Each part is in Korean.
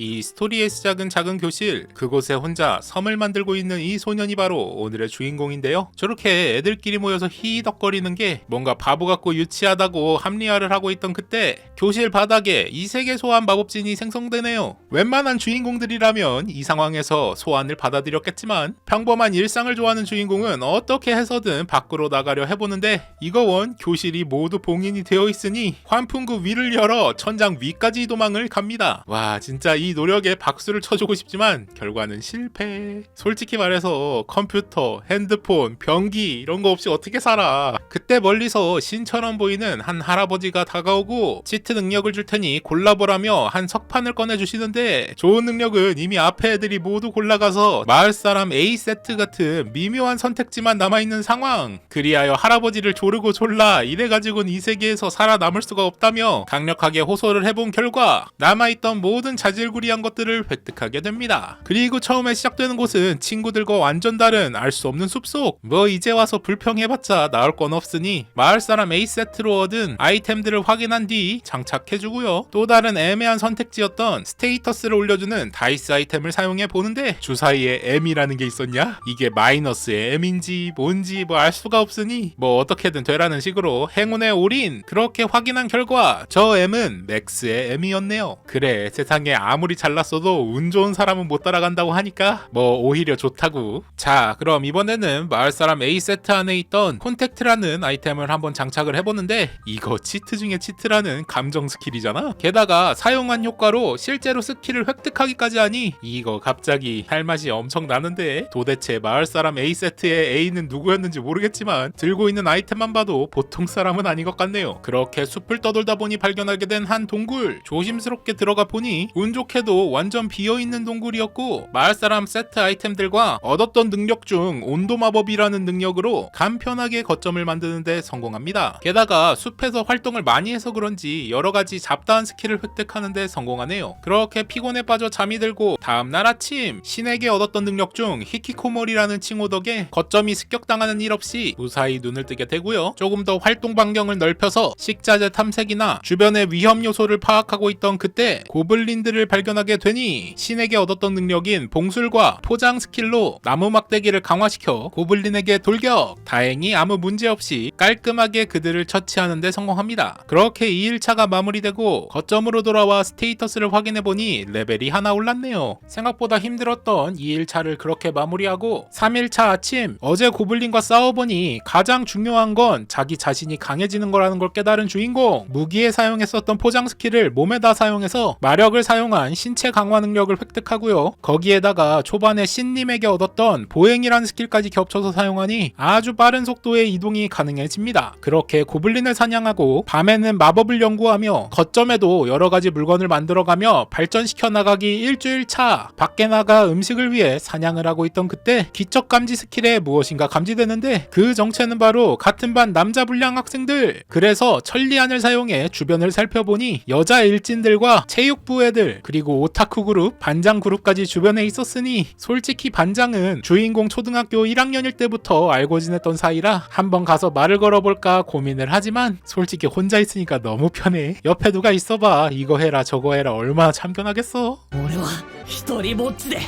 이 스토리의 시작은 작은 교실, 그곳에 혼자 섬을 만들고 있는 이 소년이 바로 오늘의 주인공인데요. 저렇게 애들끼리 모여서 히덕거리는 게 뭔가 바보 같고 유치하다고 합리화를 하고 있던 그때 교실 바닥에 이세계 소환 마법진이 생성되네요. 웬만한 주인공들이라면 이 상황에서 소환을 받아들였겠지만 평범한 일상을 좋아하는 주인공은 어떻게 해서든 밖으로 나가려 해보는데 이거 원 교실이 모두 봉인이 되어 있으니 환풍구 위를 열어 천장 위까지 도망을 갑니다. 와, 진짜 이 노력에 박수를 쳐주고 싶지만 결과는 실패. 솔직히 말해서 컴퓨터, 핸드폰, 변기 이런 거 없이 어떻게 살아. 그때 멀리서 신처럼 보이는 한 할아버지가 다가오고 치트 능력을 줄 테니 골라보라며 한 석판을 꺼내주시는데 좋은 능력은 이미 앞에 애들이 모두 골라가서 마을 사람 A세트 같은 미묘한 선택지만 남아있는 상황. 그리하여 할아버지를 조르고 졸라 이래가지고는 이 세계에서 살아남을 수가 없다며 강력하게 호소를 해본 결과 남아있던 모든 자질구리한 것들을 획득하게 됩니다. 그리고 처음에 시작되는 곳은 친구들과 완전 다른 알 수 없는 숲속. 뭐 이제 와서 불평해봤자 나올 건 없으니 마을 사람 A세트로 얻은 아이템들을 확인한 뒤 장착해주고요. 또 다른 애매한 선택지였던 스테이터스를 올려주는 다이스 아이템을 사용해 보는데 주사위에 M이라는 게 있었냐? 이게 마이너스의 M인지 뭔지 뭐 알 수가 없으니 뭐 어떻게든 되라는 식으로 행운에 올인. 그렇게 확인한 결과 저 M은 맥스의 M이었네요. 그래, 세상에 아무리 잘났어도 운 좋은 사람은 못 따라간다고 하니까 뭐 오히려 좋다고. 자, 그럼 이번에는 마을 사람 A세트 안에 있던 콘택트라는 아이템을 한번 장착을 해보는데 이거 치트 중에 치트라는 감정 스킬이잖아. 게다가 사용한 효과로 실제로 스킬을 획득하기까지 하니 이거 갑자기 할 맛이 엄청 나는데 도대체 마을 사람 A세트의 A는 누구였는지 모르겠지만 들고 있는 아이템만 봐도 보통 사람은 아닌 것 같네요. 그렇게 숲을 떠돌다 보니 발견하게 된 한 동굴. 조심스럽게 들어가 보니 운 좋게도 완전 비어있는 동굴이었고 마을 사람 세트 아이템들과 얻었던 능력 중 온도 마법이라는 능력으로 간편하게 거점을 만드는 데 성공합니다. 게다가 숲에서 활동을 많이 해서 그런지 여러가지 잡다한 스킬을 획득하는 데 성공하네요. 그렇게 피곤에 빠져 잠이 들고 다음날 아침 신에게 얻었던 능력 중 히키코모리라는 칭호 덕에 거점이 습격당하는 일 없이 무사히 눈을 뜨게 되고요. 조금 더 활동 반경을 넓혀서 식자재 탐색이나 주변의 위험 요소를 파악하고 있던 그때 고블린들을 발견하게 되니 신에게 얻었던 능력인 봉술과 포장 스킬로 나무 막대기를 강화시켜 고블린에게 돌격! 다행히 아무 문제 없이 깔끔하게 그들을 처치하는 데 성공합니다. 그렇게 2일차가 마무리되고 거점으로 돌아와 스테이터스를 확인해보니 레벨이 하나 올랐네요. 생각보다 힘들었던 2일차를 그렇게 마무리하고 3일차 아침 어제 고블린과 싸워보니 가장 중요한 건 자기 자신이 강해지는 거라는 걸 깨달은 주인공. 무기에 사용했었던 포장 스킬을 몸에다 사용해서 마력을 사용한 신체 강화 능력을 획득하고요. 거기에다가 초반에 신님에게 얻었던 보행이라는 스킬까지 겹쳐서 사용하니 아주 빠른 속도의 이동이 가능해집니다. 그렇게 고블린을 사냥하고 밤에는 마법을 연구하며 거점에도 여러가지 물건을 만들어가며 발전시켜 나가기 일주일차. 밖에 나가 음식을 위해 사냥을 하고 있던 그때 기척 감지 스킬에 무엇인가 감지되는데 그 정체는 바로 같은 반 남자 불량 학생들. 그래서 천리안을 사용해 주변을 살펴보니 여자 일진들과 체육부 애들 그리고 오타쿠 그룹, 반장 그룹까지 주변에 있었으니 솔직히 반장은 주인공 초등학교 1학년일 때부터 알고 지냈던 사이라 한번 가서 말을 걸어볼까 고민을 하지만 솔직히 혼자 있으니까 너무 편해. 옆에 누가 있어봐 이거 해라 저거 해라 얼마나 참견하겠어. 俺は一人ぼっちで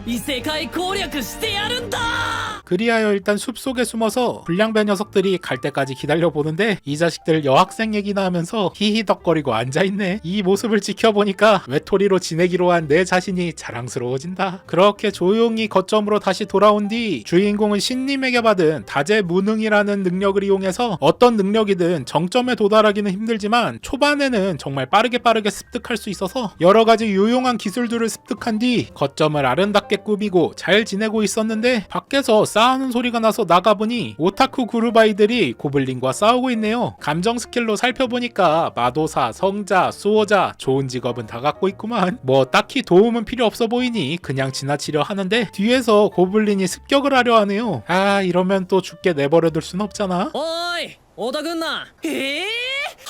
異世界攻略してやるんだ! 그리하여 일단 숲속에 숨어서 불량배 녀석들이 갈 때까지 기다려보는데 이 자식들 여학생 얘기나 하면서 히히덕거리고 앉아있네. 이 모습을 지켜보니까 외톨이로 지내기로 한 내 자신이 자랑스러워진다. 그렇게 조용히 거점으로 다시 돌아온 뒤 주인공은 신님에게 받은 다재무능이라는 능력을 이용해서 어떤 능력이든 정점에 도달하기는 힘들지만 초반에는 정말 빠르게 습득할 수 있어서 여러가지 유용한 기술들을 습득한 뒤 거점을 아름답게 꾸미고 잘 지내고 있었는데 밖에서 싸우는 소리가 나서 나가보니 오타쿠 그룹 아이들이 고블린과 싸우고 있네요. 감정 스킬로 살펴보니까 마도사, 성자, 수호자 좋은 직업은 다 갖고 있구만. 뭐 딱히 도움은 필요 없어 보이니 그냥 지나치려 하는데 뒤에서 고블린이 습격을 하려 하네요. 아 이러면 또 죽게 내버려둘 순 없잖아. おーい、小田軍団。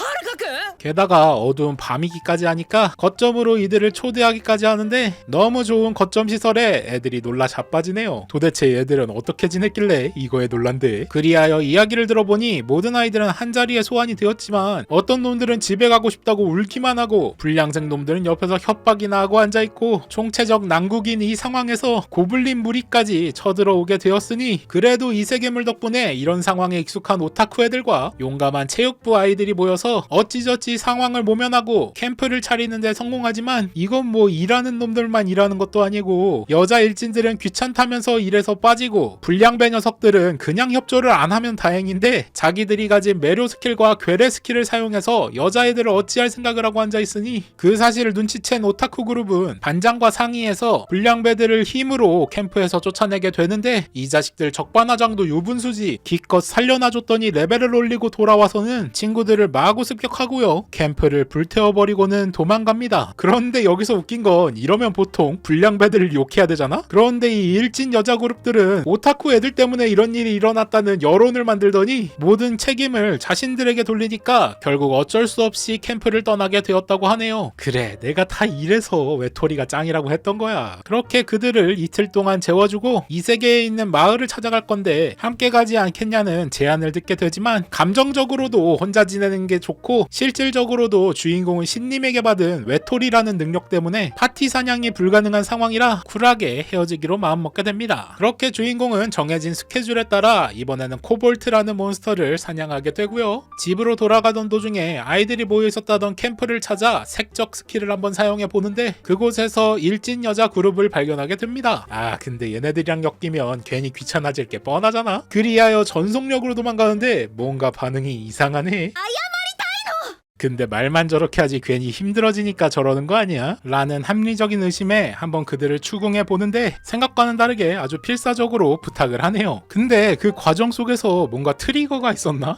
はるかくん 게다가 어두운 밤이기까지 하니까 거점으로 이들을 초대하기까지 하는데 너무 좋은 거점 시설에 애들이 놀라 자빠지네요. 도대체 얘들은 어떻게 지냈길래 이거에 놀란대. 그리하여 이야기를 들어보니 모든 아이들은 한자리에 소환이 되었지만 어떤 놈들은 집에 가고 싶다고 울기만 하고 불량생 놈들은 옆에서 협박이나 하고 앉아있고 총체적 난국인 이 상황에서 고블린 무리까지 쳐들어오게 되었으니 그래도 이 세계물 덕분에 이런 상황에 익숙한 오타쿠 애들과 용감한 체육부 아이들이 모여서 어찌저찌 상황을 모면하고 캠프를 차리는데 성공하지만 이건 뭐 일하는 놈들만 일하는 것도 아니고 여자 일진들은 귀찮다면서 일에서 빠지고 불량배 녀석들은 그냥 협조를 안 하면 다행인데 자기들이 가진 매료 스킬과 괴뢰 스킬을 사용해서 여자애들을 어찌할 생각을 하고 앉아있으니 그 사실을 눈치챈 오타쿠 그룹은 반장과 상의해서 불량배들을 힘으로 캠프에서 쫓아내게 되는데 이 자식들 적반하장도 유분수지 기껏 살려놔줬더니 레벨을 올리고 돌아와서는 친구들을 마구 습격하고요. 캠프를 불태워버리고는 도망갑니다. 그런데 여기서 웃긴 건 이러면 보통 불량배들을 욕해야 되잖아? 그런데 이 일진 여자 그룹들은 오타쿠 애들 때문에 이런 일이 일어났다는 여론을 만들더니 모든 책임을 자신들에게 돌리니까 결국 어쩔 수 없이 캠프를 떠나게 되었다고 하네요. 그래, 내가 다 이래서 외톨이가 짱이라고 했던 거야. 그렇게 그들을 이틀 동안 재워주고 이 세계에 있는 마을을 찾아갈 건데 함께 가지 않겠냐는 제안을 듣게 되지만 감정적으로도 혼자 지내는 게 좋고 실질적으로도 주인공은 신님에게 받은 외톨이라는 능력 때문에 파티 사냥이 불가능한 상황이라 쿨하게 헤어지기로 마음먹게 됩니다. 그렇게 주인공은 정해진 스케줄에 따라 이번에는 코볼트라는 몬스터를 사냥하게 되고요. 집으로 돌아가던 도중에 아이들이 모여 있었다던 캠프를 찾아 색적 스킬을 한번 사용해 보는데 그곳에서 일진 여자 그룹을 발견하게 됩니다. 아, 근데 얘네들이랑 엮이면 괜히 귀찮아질 게 뻔하잖아. 그리하여 전속력으로 도망가는데 뭔가 반응이 이상하네. 근데 말만 저렇게 하지 괜히 힘들어지니까 저러는 거 아니야? 라는 합리적인 의심에 한번 그들을 추궁해 보는데 생각과는 다르게 아주 필사적으로 부탁을 하네요. 근데 그 과정 속에서 뭔가 트리거가 있었나?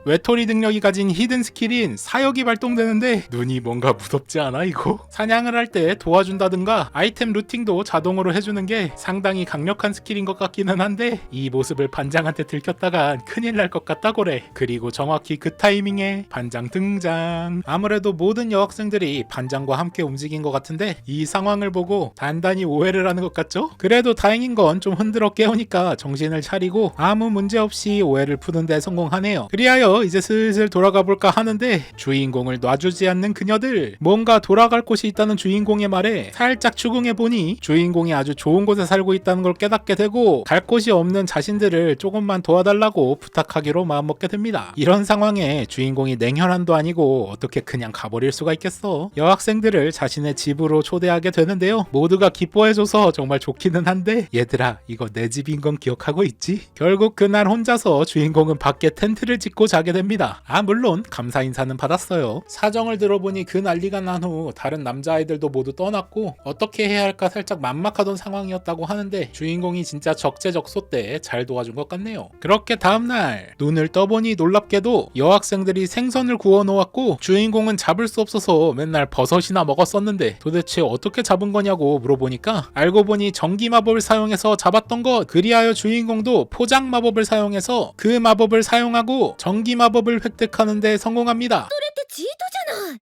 외톨이 능력이 가진 히든 스킬인 사역이 발동되는데 눈이 뭔가 무섭지 않아 이거? 사냥을 할 때 도와준다든가 아이템 루팅도 자동으로 해주는 게 상당히 강력한 스킬인 것 같기는 한데 이 모습을 반장한테 들켰다간 큰일 날 것 같다고래. 그리고 정확히 그 타이밍에 반장 등장. 아무래도 모든 여학생들이 반장과 함께 움직인 것 같은데 이 상황을 보고 단단히 오해를 하는 것 같죠? 그래도 다행인 건 좀 흔들어 깨우니까 정신을 차리고 아무 문제 없이 오해를 푸는 데 성공하네요. 그리하여 이제 슬슬 돌아가 볼까 하는데 주인공을 놔주지 않는 그녀들. 뭔가 돌아갈 곳이 있다는 주인공의 말에 살짝 추궁해보니 주인공이 아주 좋은 곳에 살고 있다는 걸 깨닫게 되고 갈 곳이 없는 자신들을 조금만 도와달라고 부탁하기로 마음먹게 됩니다. 이런 상황에 주인공이 냉혈한도 아니고 어떻게 그냥 가버릴 수가 있겠어. 여학생들을 자신의 집으로 초대하게 되는데요. 모두가 기뻐해줘서 정말 좋기는 한데 얘들아, 이거 내 집인 건 기억하고 있지? 결국 그날 혼자서 주인공은 밖에 텐트를 짓고 자게 됩니다. 아, 물론 감사 인사는 받았어요. 사정을 들어보니 그 난리가 난 후 다른 남자아이들도 모두 떠났고 어떻게 해야 할까 살짝 막막하던 상황이었다고 하는데 주인공이 진짜 적재적소 때 잘 도와준 것 같네요. 그렇게 다음날 눈을 떠보니 놀랍게도 여학생들이 생선을 구워 놓았고 주인공은 잡을 수 없어서 맨날 버섯이나 먹었었는데 도대체 어떻게 잡은 거냐고 물어보니까 알고 보니 전기 마법을 사용해서 잡았던 것. 그리하여 주인공도 포장 마법을 사용해서 그 마법을 사용하고 전기 마법을 획득하는 데 성공합니다.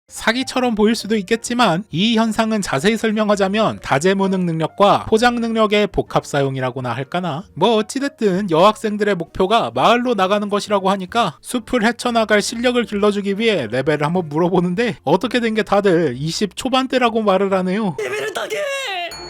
사기처럼 보일 수도 있겠지만 이 현상은 자세히 설명하자면 다재무능 능력과 포장 능력의 복합 사용이라고나 할까나? 뭐 어찌됐든 여학생들의 목표가 마을로 나가는 것이라고 하니까 숲을 헤쳐나갈 실력을 길러주기 위해 레벨을 한번 물어보는데 어떻게 된 게 다들 20 초반대라고 말을 하네요.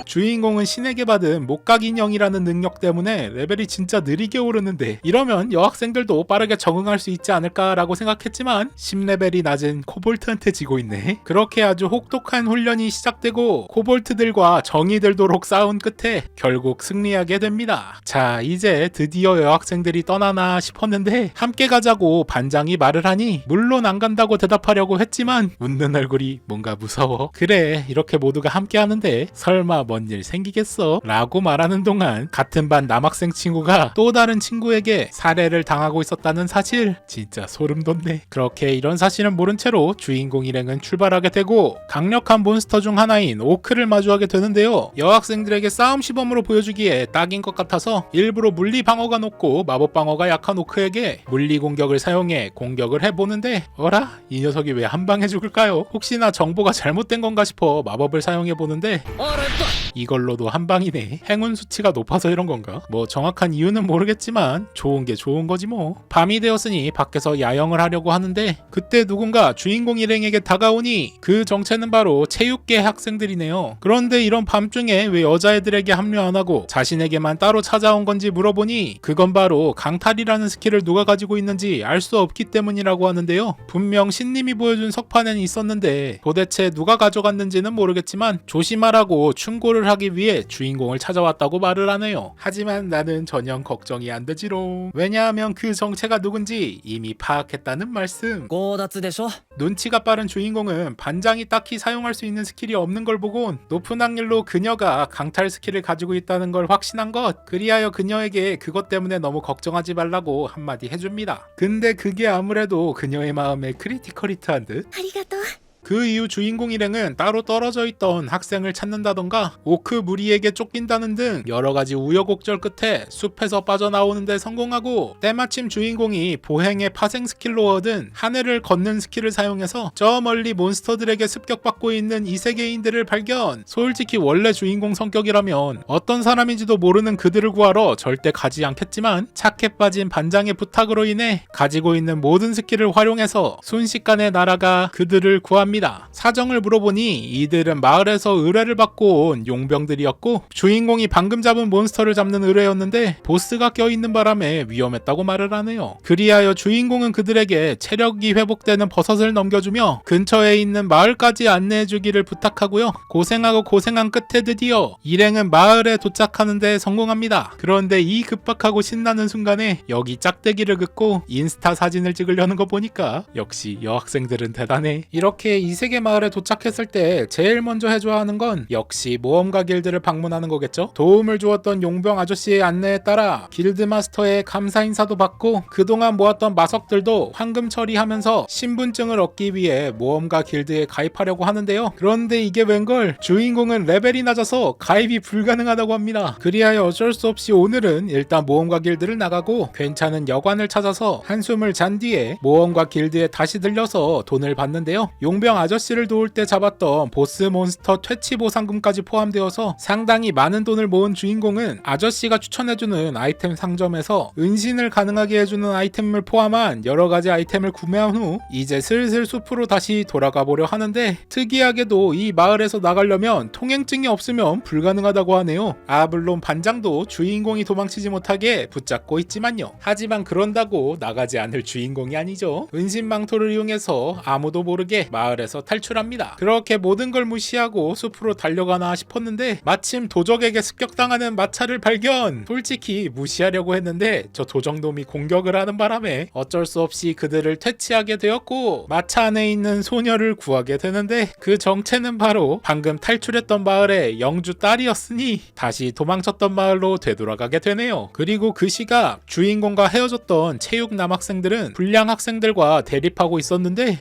주인공은 신에게 받은 목각인형이라는 능력 때문에 레벨이 진짜 느리게 오르는데 이러면 여학생들도 빠르게 적응할 수 있지 않을까라고 생각했지만 10레벨이 낮은 코볼트한테 지고 있네. 그렇게 아주 혹독한 훈련이 시작되고 코볼트들과 정이 들도록 싸운 끝에 결국 승리하게 됩니다. 자, 이제 드디어 여학생들이 떠나나 싶었는데 함께 가자고 반장이 말을 하니 물론 안 간다고 대답하려고 했지만 웃는 얼굴이 뭔가 무서워. 그래, 이렇게 모두가 함께 하는데 설마 뭔 일 생기겠어? 라고 말하는 동안 같은 반 남학생 친구가 또 다른 친구에게 살해를 당하고 있었다는 사실. 진짜 소름 돋네. 그렇게 이런 사실은 모른 채로 주인공 일행은 출발하게 되고 강력한 몬스터 중 하나인 오크를 마주하게 되는데요. 여학생들에게 싸움 시범으로 보여주기에 딱인 것 같아서 일부러 물리 방어가 높고 마법 방어가 약한 오크에게 물리 공격을 사용해 공격을 해보는데 어라? 이 녀석이 왜 한 방에 죽을까요? 혹시나 정보가 잘못된 건가 싶어 마법을 사용해보는데 あらやっ 이걸로도 한 방이네. 행운 수치가 높아서 이런 건가? 뭐 정확한 이유는 모르겠지만 좋은 게 좋은 거지 뭐. 밤이 되었으니 밖에서 야영을 하려고 하는데 그때 누군가 주인공 일행에게 다가오니 그 정체는 바로 체육계 학생들이네요. 그런데 이런 밤중에 왜 여자애들에게 합류 안 하고 자신에게만 따로 찾아온 건지 물어보니 그건 바로 강탈이라는 스킬을 누가 가지고 있는지 알 수 없기 때문이라고 하는데요. 분명 신님이 보여준 석판에는 있었는데 도대체 누가 가져갔는지는 모르겠지만 조심하라고 충고를 하기 위해 주인공을 찾아왔다고 말을 하네요. 하지만 나는 전혀 걱정이 안 되지롱. 왜냐하면 그 정체가 누군지 이미 파악했다는 말씀. 強奪でしょ 눈치가 빠른 주인공은 반장이 딱히 사용할 수 있는 스킬이 없는 걸 보곤 높은 확률로 그녀가 강탈 스킬을 가지고 있다는 걸 확신한 것. 그리하여 그녀에게 그것 때문에 너무 걱정하지 말라고 한마디 해줍니다. 근데 그게 아무래도 그녀의 마음에 크리티컬 히트한 듯. ありがとう。 그 이후 주인공 일행은 따로 떨어져 있던 학생을 찾는다던가 오크 무리에게 쫓긴다는 등 여러가지 우여곡절 끝에 숲에서 빠져나오는데 성공하고 때마침 주인공이 보행의 파생 스킬로 얻은 하늘을 걷는 스킬을 사용해서 저 멀리 몬스터들에게 습격받고 있는 이 세계인들을 발견. 솔직히 원래 주인공 성격이라면 어떤 사람인지도 모르는 그들을 구하러 절대 가지 않겠지만 착해 빠진 반장의 부탁으로 인해 가지고 있는 모든 스킬을 활용해서 순식간에 날아가 그들을 구합니다. 사정을 물어보니 이들은 마을에서 의뢰를 받고 온 용병들이었고 주인공이 방금 잡은 몬스터를 잡는 의뢰였는데 보스가 껴있는 바람에 위험했다고 말을 하네요. 그리하여 주인공은 그들에게 체력이 회복되는 버섯을 넘겨주며 근처에 있는 마을까지 안내해주기를 부탁하고요. 고생하고 고생한 끝에 드디어 일행은 마을에 도착하는 데 성공합니다. 그런데 이 급박하고 신나는 순간에 여기 짝대기를 긋고 인스타 사진을 찍으려는 거 보니까 역시 여학생들은 대단해. 이렇게 이 세계 마을에 도착했을 때 제일 먼저 해줘야 하는 건 역시 모험가 길드를 방문하는 거겠죠. 도움을 주었던 용병 아저씨의 안내에 따라 길드 마스터의 감사 인사도 받고 그동안 모았던 마석들도 황금 처리하면서 신분증을 얻기 위해 모험가 길드에 가입하려고 하는데요. 그런데 이게 웬걸 주인공은 레벨이 낮아서 가입이 불가능하다고 합니다. 그리하여 어쩔 수 없이 오늘은 일단 모험가 길드를 나가고 괜찮은 여관을 찾아서 한숨을 잔 뒤에 모험가 길드에 다시 들려서 돈을 받는데요. 용병 아저씨를 도울 때 잡았던 보스 몬스터 퇴치 보상금까지 포함되어서 상당히 많은 돈을 모은 주인공은 아저씨가 추천해주는 아이템 상점에서 은신을 가능하게 해주는 아이템을 포함한 여러가지 아이템을 구매한 후 이제 슬슬 숲으로 다시 돌아가 보려 하는데 특이하게도 이 마을에서 나가려면 통행증이 없으면 불가능하다고 하네요. 물론 반장도 주인공이 도망치지 못하게 붙잡고 있지만요. 하지만 그런다고 나가지 않을 주인공이 아니죠. 은신망토를 이용해서 아무도 모르게 마을에서 탈출합니다. 그렇게 모든 걸 무시하고 숲으로 달려가나 싶었는데 마침 도적에게 습격당하는 마차를 발견. 솔직히 무시하려고 했는데 저 도적놈이 공격을 하는 바람에 어쩔 수 없이 그들을 퇴치하게 되었고 마차 안에 있는 소녀를 구하게 되는데 그 정체는 바로 방금 탈출했던 마을의 영주 딸이었으니 다시 도망쳤던 마을로 되돌아가게 되네요. 그리고 그 시각 주인공과 헤어졌던 체육 남학생들은 불량 학생들과 대립하고 있었는데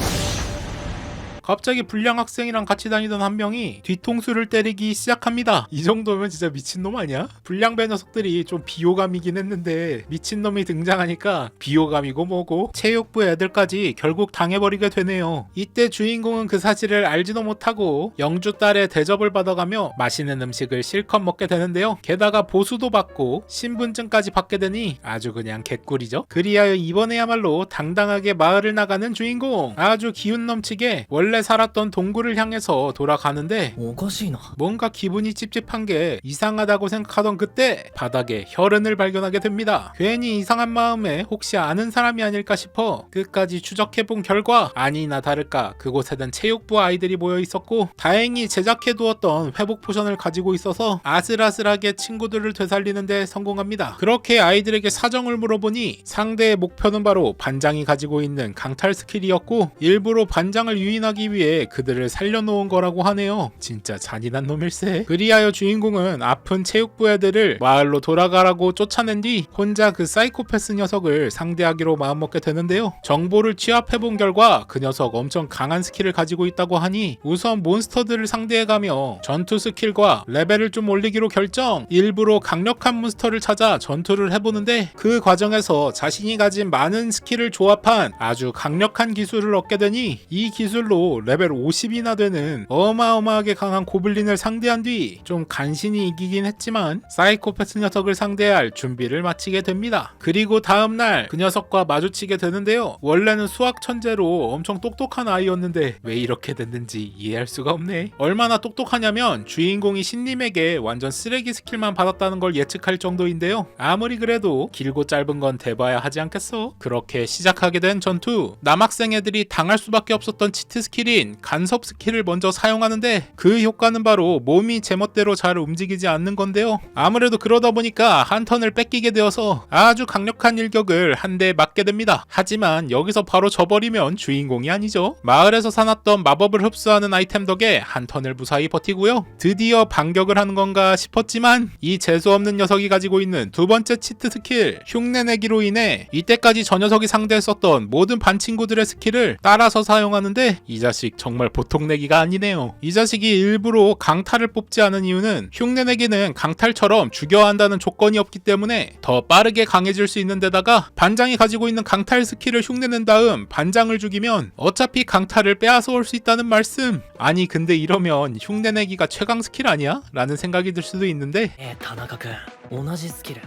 갑자기 불량 학생이랑 같이 다니던 한 명이 뒤통수를 때리기 시작합니다. 이 정도면 진짜 미친놈 아니야? 불량배 녀석들이 좀 비호감이긴 했는데 미친놈이 등장하니까 비호감이고 뭐고 체육부 애들까지 결국 당해버리게 되네요. 이때 주인공은 그 사실을 알지도 못하고 영주 딸의 대접을 받아가며 맛있는 음식을 실컷 먹게 되는데요. 게다가 보수도 받고 신분증까지 받게 되니 아주 그냥 개꿀이죠. 그리하여 이번에야말로 당당하게 마을을 나가는 주인공. 아주 기운 넘치게 원래 살았던 동굴을 향해서 돌아가는데 おかしいな 뭔가 기분이 찝찝한 게 이상하다고 생각하던 그때 바닥에 혈흔을 발견하게 됩니다. 괜히 이상한 마음에 혹시 아는 사람이 아닐까 싶어 끝까지 추적해본 결과 아니나 다를까 그곳에는 체육부 아이들이 모여 있었고 다행히 제작해두었던 회복 포션을 가지고 있어서 아슬아슬하게 친구들을 되살리는데 성공합니다. 그렇게 아이들에게 사정을 물어보니 상대의 목표는 바로 반장이 가지고 있는 강탈 스킬이었고 일부러 반장을 유인하기 상대하기 위해 그들을 살려놓은 거라고 하네요. 진짜 잔인한 놈일세. 그리하여 주인공은 아픈 체육부 애들을 마을로 돌아가라고 쫓아낸 뒤 혼자 그 사이코패스 녀석을 상대하기로 마음먹게 되는데요. 정보를 취합해본 결과 그 녀석 엄청 강한 스킬을 가지고 있다고 하니 우선 몬스터들을 상대해가며 전투 스킬과 레벨을 좀 올리기로 결정. 일부러 강력한 몬스터를 찾아 전투를 해보는데 그 과정에서 자신이 가진 많은 스킬을 조합한 아주 강력한 기술을 얻게 되니 이 기술로 레벨 50이나 되는 어마어마하게 강한 고블린을 상대한 뒤 좀 간신히 이기긴 했지만 사이코패스 녀석을 상대해야 할 준비를 마치게 됩니다. 그리고 다음날 그 녀석과 마주치게 되는데요. 원래는 수학 천재로 엄청 똑똑한 아이였는데 왜 이렇게 됐는지 이해할 수가 없네. 얼마나 똑똑하냐면 주인공이 신님에게 완전 쓰레기 스킬만 받았다는 걸 예측할 정도인데요. 아무리 그래도 길고 짧은 건 대봐야 하지 않겠어? 그렇게 시작하게 된 전투. 남학생 애들이 당할 수밖에 없었던 치트 스킬인 간섭 스킬을 먼저 사용하는데 그 효과는 바로 몸이 제멋대로 잘 움직이지 않는 건데요. 아무래도 그러다 보니까 한 턴을 뺏기게 되어서 아주 강력한 일격을 한 대 맞게 됩니다. 하지만 여기서 바로 져버리면 주인공이 아니죠. 마을에서 사놨던 마법을 흡수하는 아이템 덕에 한 턴을 무사히 버티고요. 드디어 반격을 하는 건가 싶었지만 이 재수없는 녀석이 가지고 있는 두 번째 치트 스킬 흉내내기로 인해 이때까지 저 녀석이 상대했었던 모든 반 친구들의 스킬을 따라서 사용하는데 이 자식 정말 보통 내기가 아니네요. 이 자식이 일부러 강탈을 뽑지 않은 이유는 흉내내기는 강탈처럼 죽여야 한다는 조건이 없기 때문에 더 빠르게 강해질 수 있는 데다가 반장이 가지고 있는 강탈 스킬을 흉내낸 다음 반장을 죽이면 어차피 강탈을 빼앗아 올 수 있다는 말씀. 아니 근데 이러면 흉내내기가 최강 스킬 아니야? 라는 생각이 들 수도 있는데 田中君同じスキル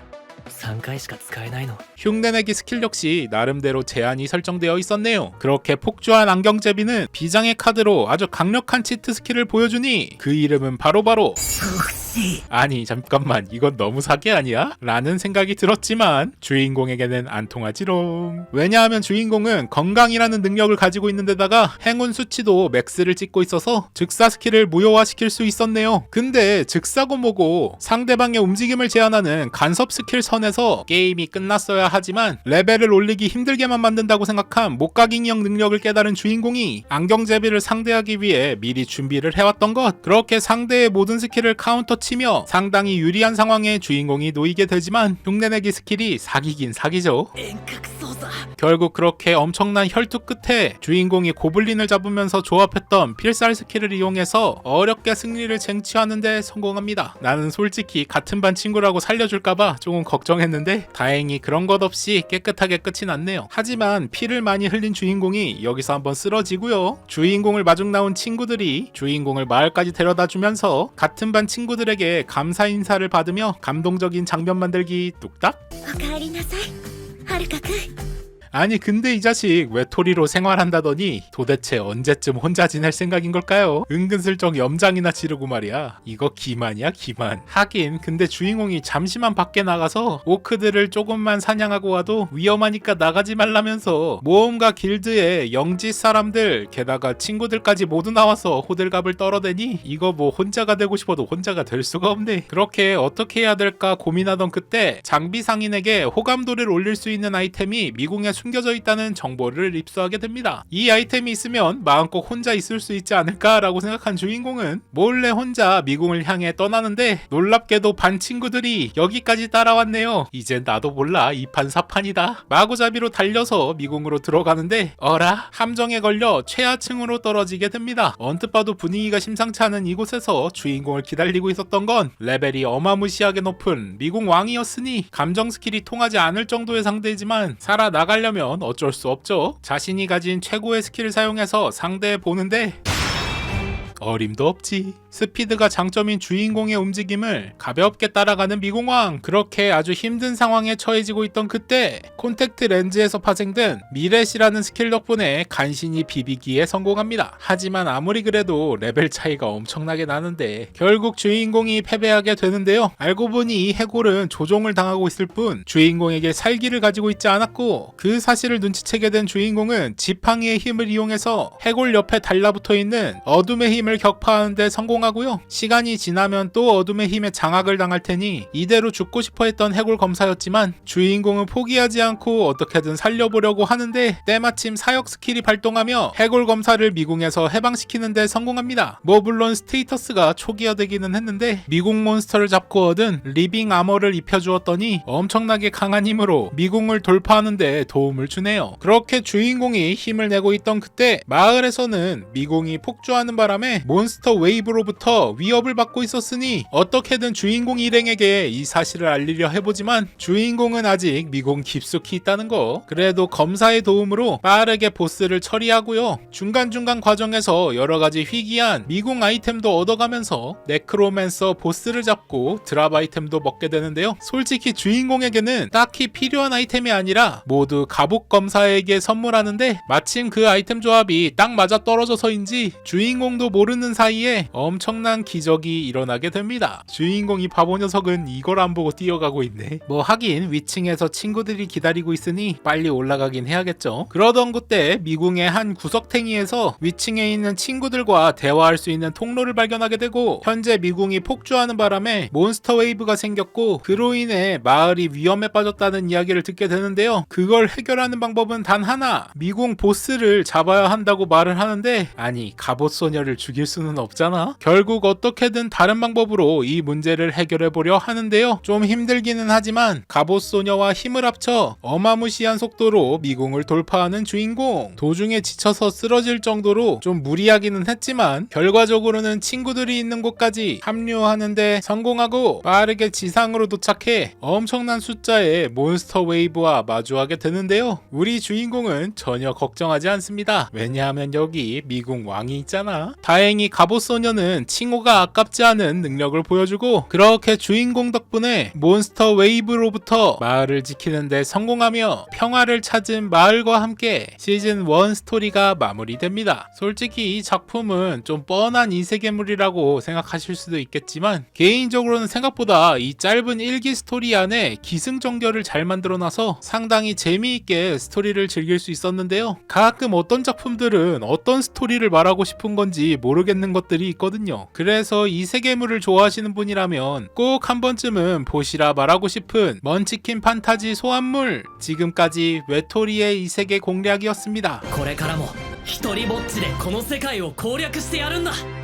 3回しか使えないの 흉내내기 스킬 역시 나름대로 제한이 설정되어 있었네요. 그렇게 폭주한 안경제비는 비장의 카드로 아주 강력한 치트 스킬을 보여주니 그 이름은 바로바로 아니 잠깐만 이건 너무 사기 아니야? 라는 생각이 들었지만 주인공에게는 안 통하지롱. 왜냐하면 주인공은 건강이라는 능력을 가지고 있는 데다가 행운 수치도 맥스를 찍고 있어서 즉사 스킬을 무효화시킬 수 있었네요. 근데 즉사고 뭐고 상대방의 움직임을 제한하는 간섭 스킬 선에서 게임이 끝났어야 하지만 레벨을 올리기 힘들게만 만든다고 생각한 목각인형 능력을 깨달은 주인공이 안경제비를 상대하기 위해 미리 준비를 해왔던 것. 그렇게 상대의 모든 스킬을 카운터 치며 상당히 유리한 상황에 주인공이 놓이게 되지만 흉내내기 스킬이 사기긴 사기죠. 遠隔操作 결국 그렇게 엄청난 혈투 끝에 주인공이 고블린을 잡으면서 조합했던 필살 스킬을 이용해서 어렵게 승리를 쟁취하는 데 성공합니다. 나는 솔직히 같은 반 친구라고 살려줄까봐 조금 걱정했는데 다행히 그런 것 없이 깨끗하게 끝이 났네요. 하지만 피를 많이 흘린 주인공이 여기서 한번 쓰러지고요. 주인공을 마중 나온 친구들이 주인공을 마을까지 데려다 주면서 같은 반 친구들에게 감사 인사를 받으며 감동적인 장면 만들기 뚝딱. おかえりなさいはるかくん 아니 근데 이 자식 외톨이로 생활한다더니 도대체 언제쯤 혼자 지낼 생각인 걸까요? 은근슬쩍 염장이나 지르고 말이야. 이거 기만이야 기만. 하긴 근데 주인공이 잠시만 밖에 나가서 오크들을 조금만 사냥하고 와도 위험하니까 나가지 말라면서 모험가 길드의 영지 사람들 게다가 친구들까지 모두 나와서 호들갑을 떨어대니 이거 뭐 혼자가 되고 싶어도 혼자가 될 수가 없네. 그렇게 어떻게 해야 될까 고민하던 그때 장비 상인에게 호감도를 올릴 수 있는 아이템이 미궁에 숨겨져 있다는 정보를 입수하게 됩니다. 이 아이템이 있으면 마음껏 혼자 있을 수 있지 않을까라고 생각한 주인공은 몰래 혼자 미궁을 향해 떠나는데 놀랍게도 반 친구들이 여기까지 따라왔네요. 이제 나도 몰라 2판 4판이다. 마구잡이로 달려서 미궁으로 들어가는데 어라? 함정에 걸려 최하층으로 떨어지게 됩니다. 언뜻 봐도 분위기가 심상치 않은 이곳에서 주인공을 기다리고 있었던 건 레벨이 어마무시하게 높은 미궁 왕이었으니 감정 스킬이 통하지 않을 정도의 상대이지만 살아나가려면 어쩔 수 없죠. 자신이 가진 최고의 스킬을 사용해서 상대해 보는데 어림도 없지. 스피드가 장점인 주인공의 움직임을 가볍게 따라가는 미궁왕. 그렇게 아주 힘든 상황에 처해지고 있던 그때 콘택트 렌즈에서 파생된 미렛이라는 스킬 덕분에 간신히 비비기에 성공합니다. 하지만 아무리 그래도 레벨 차이가 엄청나게 나는데 결국 주인공이 패배하게 되는데요. 알고 보니 이 해골은 조종을 당하고 있을 뿐 주인공에게 살기를 가지고 있지 않았고 그 사실을 눈치채게 된 주인공은 지팡이의 힘을 이용해서 해골 옆에 달라붙어 있는 어둠의 힘을 격파하는 데 성공합니다. 성공하고요. 시간이 지나면 또 어둠의 힘에 장악을 당할 테니 이대로 죽고 싶어 했던 해골 검사였지만 주인공은 포기하지 않고 어떻게든 살려보려고 하는데 때마침 사역 스킬이 발동하며 해골 검사를 미궁에서 해방시키는 데 성공합니다. 물론 스테이터스가 초기화되기는 했는데 미궁 몬스터를 잡고 얻은 리빙 아머를 입혀주었더니 엄청나게 강한 힘으로 미궁을 돌파하는 데 도움을 주네요. 그렇게 주인공이 힘을 내고 있던 그때 마을에서는 미궁이 폭주하는 바람에 몬스터 웨이브로부터 위협을 받고 있었으니 어떻게든 주인공 일행에게 이 사실을 알리려 해보지만 주인공은 아직 미궁 깊숙이 있다는 거. 그래도 검사의 도움으로 빠르게 보스를 처리하고요. 중간중간 과정에서 여러가지 희귀한 미궁 아이템도 얻어가면서 네크로맨서 보스를 잡고 드랍 아이템도 먹게 되는데요. 솔직히 주인공에게는 딱히 필요한 아이템이 아니라 모두 갑옷 검사에게 선물하는데 마침 그 아이템 조합이 딱 맞아 떨어져서인지 주인공도 모르는 사이에 엄청난 기적이 일어나게 됩니다. 주인공이 바보 녀석은 이걸 안 보고 뛰어가고 있네. 뭐 하긴 위층에서 친구들이 기다리고 있으니 빨리 올라가긴 해야겠죠. 그러던 그때 미궁의 한 구석탱이에서 위층에 있는 친구들과 대화할 수 있는 통로를 발견하게 되고 현재 미궁이 폭주하는 바람에 몬스터 웨이브가 생겼고 그로 인해 마을이 위험에 빠졌다는 이야기를 듣게 되는데요. 그걸 해결하는 방법은 단 하나, 미궁 보스를 잡아야 한다고 말을 하는데 아니 갑옷 소녀를 죽일 수는 없잖아. 결국 어떻게든 다른 방법으로 이 문제를 해결해 보려 하는데요. 좀 힘들기는 하지만 갑옷 소녀와 힘을 합쳐 어마무시한 속도로 미궁을 돌파하는 주인공. 도중에 지쳐서 쓰러질 정도로 좀 무리하기는 했지만 결과적으로는 친구들이 있는 곳까지 합류하는데 성공하고 빠르게 지상으로 도착해 엄청난 숫자의 몬스터 웨이브와 마주하게 되는데요. 우리 주인공은 전혀 걱정하지 않습니다. 왜냐하면 여기 미궁 왕이 있잖아. 다행히 갑옷 소녀는 칭호가 아깝지 않은 능력을 보여주고 그렇게 주인공 덕분에 몬스터 웨이브로부터 마을을 지키는데 성공하며 평화를 찾은 마을과 함께 시즌 1 스토리가 마무리됩니다. 솔직히 이 작품은 좀 뻔한 이세계물이라고 생각하실 수도 있겠지만 개인적으로는 생각보다 이 짧은 1기 스토리 안에 기승전결을 잘 만들어놔서 상당히 재미있게 스토리를 즐길 수 있었는데요. 가끔 어떤 작품들은 어떤 스토리를 말하고 싶은 건지 모르겠는 것들이 있거든요. 그래서 이 세계물을 좋아하시는 분이라면 꼭 한 번쯤은 보시라 말하고 싶은 먼치킨 판타지 소환물. 지금까지 외톨이의 이 세계 공략이었습니다. これからも一人ぼっちでこの世界を攻略してやるんだ。